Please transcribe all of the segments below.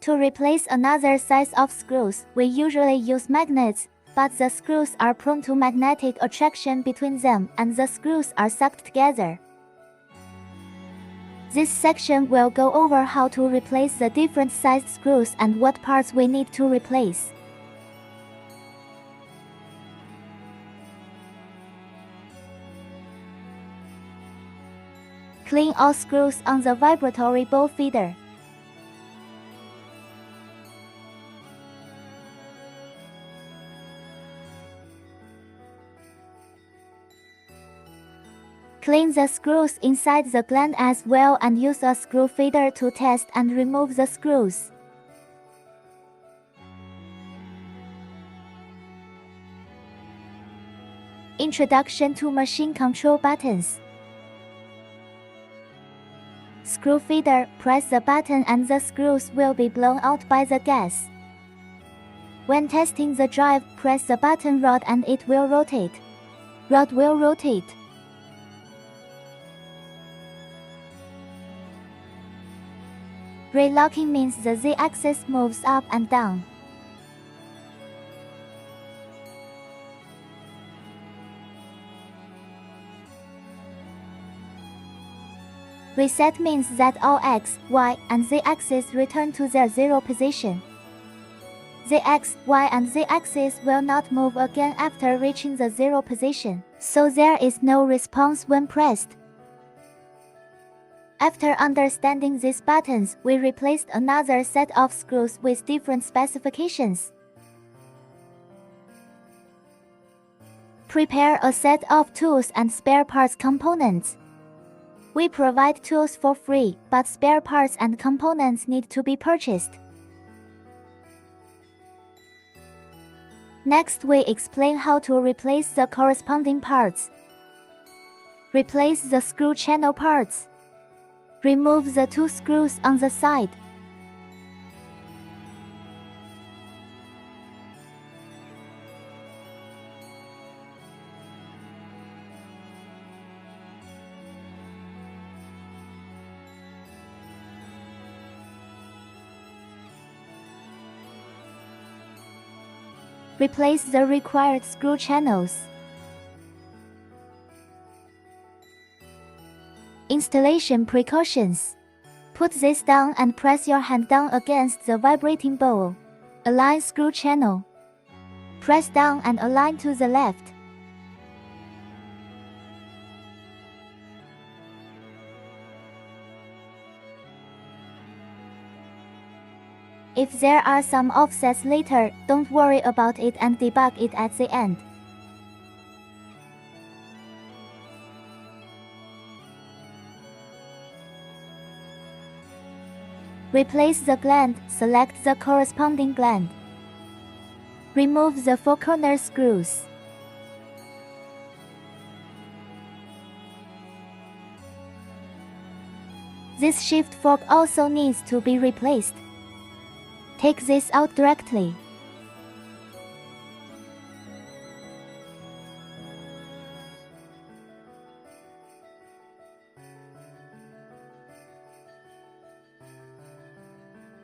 To replace another size of screws, we usually use magnets, but the screws are prone to magnetic attraction between them and the screws are sucked together. This section will go over how to replace the different sized screws and what parts we need to replace. Clean all screws on the vibratory ball feeder. Clean the screws inside the gland as well and use a screw feeder to test and remove the screws. Introduction to machine control buttons. Screw feeder, press the button and the screws will be blown out by the gas. When testing the drive, press the button rod and it will rotate. Rod will rotate. Relocking means the Z-axis moves up and down. Reset means that all X, Y, and Z axes return to their zero position. The X, Y, and Z axis will not move again after reaching the zero position, so there is no response when pressed. After understanding these buttons, we replaced another set of screws with different specifications. Prepare a set of tools and spare parts components. We provide tools for free, but spare parts and components need to be purchased. Next, we explain how to replace the corresponding parts. Replace the screw channel parts. Remove the two screws on the side. Replace the required screw channels. Installation precautions. Put this down and press your hand down against the vibrating ball. Align screw channel. Press down and align to the left. If there are some offsets later, don't worry about it and debug it at the end. Replace the gland, select the corresponding gland. Remove the four corner screws. This shift fork also needs to be replaced. Take this out directly.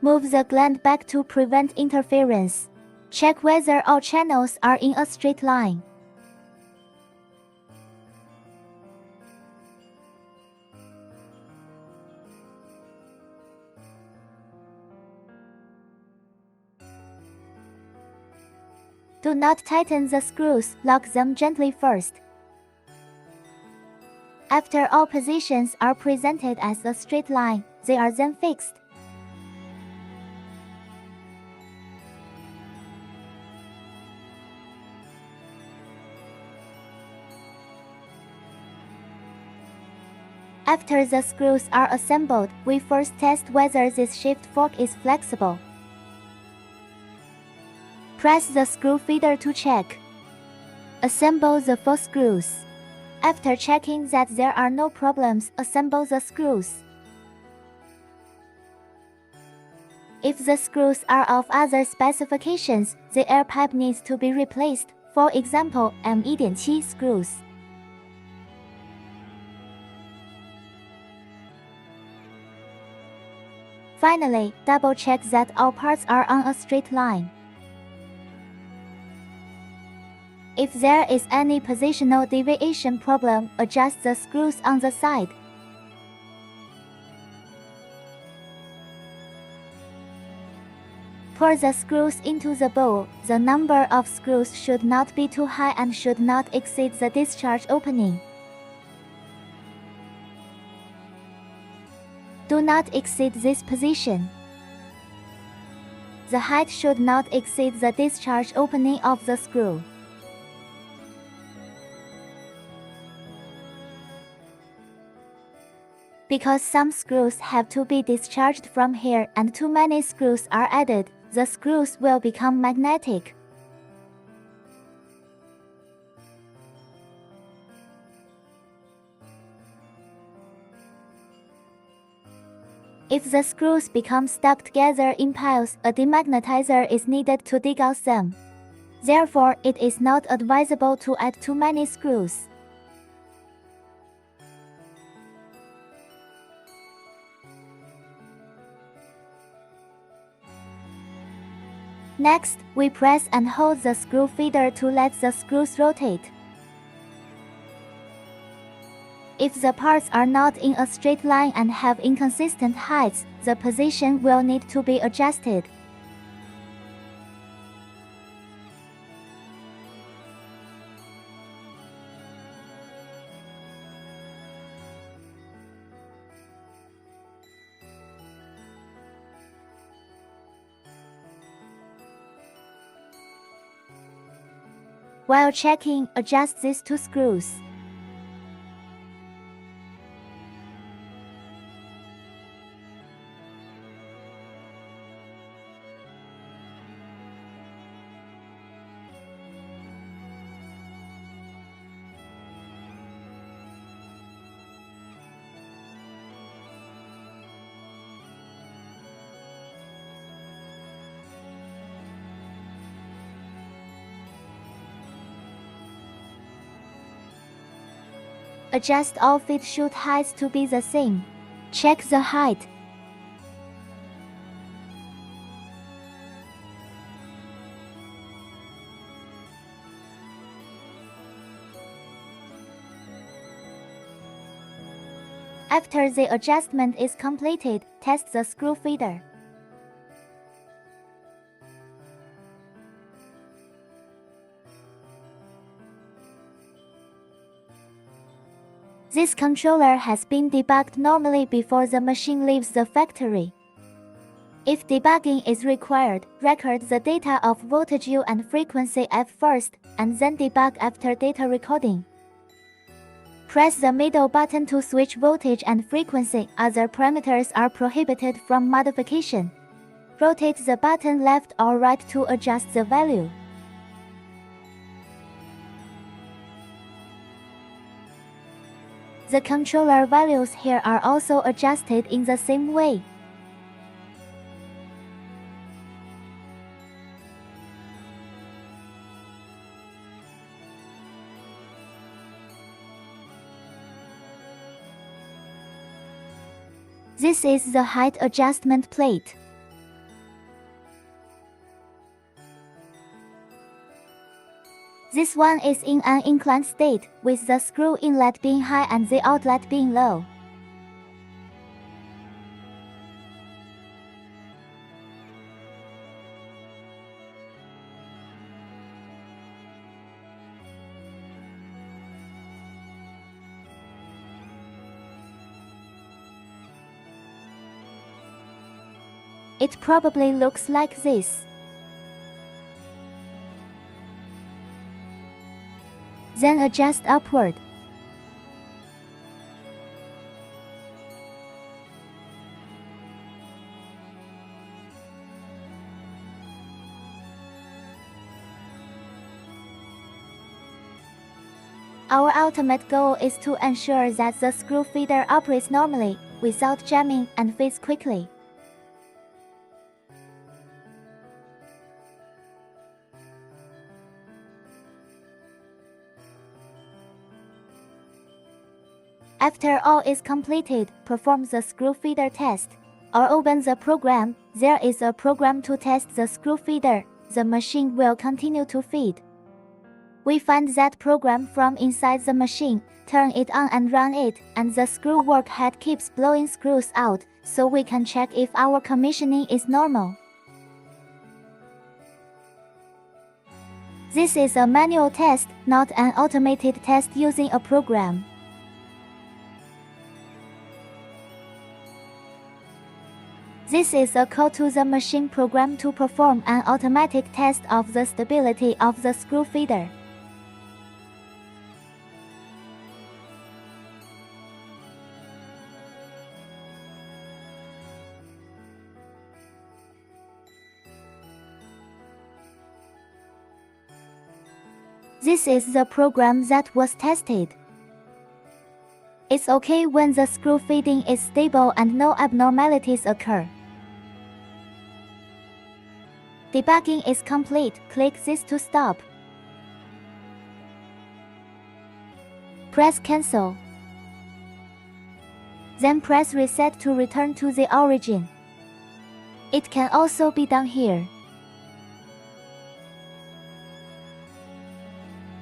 Move the gland back to prevent interference. Check whether all channels are in a straight line. Do not tighten the screws, lock them gently first. After all positions are presented as a straight line, they are then fixed. After the screws are assembled, we first test whether this shift fork is flexible. Press the screw feeder to check. Assemble the 4 screws. After checking that there are no problems, assemble the screws. If the screws are of other specifications, the air pipe needs to be replaced, for example, M1.7 screws. Finally, double-check that all parts are on a straight line. If there is any positional deviation problem, adjust the screws on the side. Pour the screws into the bowl. The number of screws should not be too high and should not exceed the discharge opening. Do not exceed this position. The height should not exceed the discharge opening of the screw. Because some screws have to be discharged from here and too many screws are added, the screws will become magnetic. If the screws become stuck together in piles, a demagnetizer is needed to dig out them. Therefore, it is not advisable to add too many screws. Next, we press and hold the screw feeder to let the screws rotate. If the parts are not in a straight line and have inconsistent heights, the position will need to be adjusted. While checking, adjust these two screws. Adjust all feed chute heights to be the same. Check the height. After the adjustment is completed, test the screw feeder. This controller has been debugged normally before the machine leaves the factory. If debugging is required, record the data of voltage U and frequency F first, and then debug after data recording. Press the middle button to switch voltage and frequency. Other parameters are prohibited from modification. Rotate the button left or right to adjust the value. The controller values here are also adjusted in the same way. This is the height adjustment plate. This one is in an inclined state, with the screw inlet being high and the outlet being low. It probably looks like this. Then adjust upward. Our ultimate goal is to ensure that the screw feeder operates normally, without jamming, and feeds quickly. After all is completed, perform the screw feeder test. or open the program, there is a program to test the screw feeder. The machine will continue to feed. We find that program from inside the machine, turn it on and run it, and the screw work head keeps blowing screws out, so we can check if our commissioning is normal. This is a manual test, not an automated test using a program. This is a call to the machine program to perform an automatic test of the stability of the screw feeder. This is the program that was tested. It's okay when the screw feeding is stable and no abnormalities occur. Debugging is complete. Click this to stop. Press Cancel. Then press Reset to return to the origin. It can also be done here.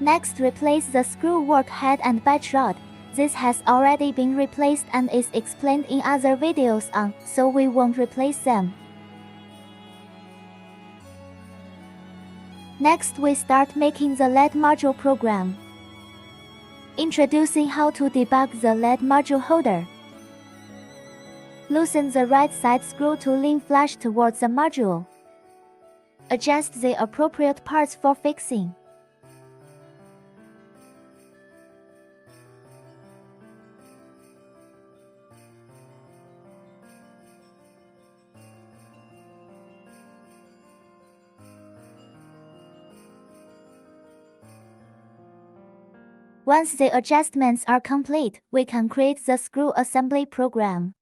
Next, replace the screw work head and batch rod. This has already been replaced and is explained in other videos on, so we won't replace them. Next, we start making the LED module program. Introducing how to debug the LED module holder. Loosen the right side screw to lean flush towards the module. Adjust the appropriate parts for fixing. Once the adjustments are complete, we can create the screw assembly program.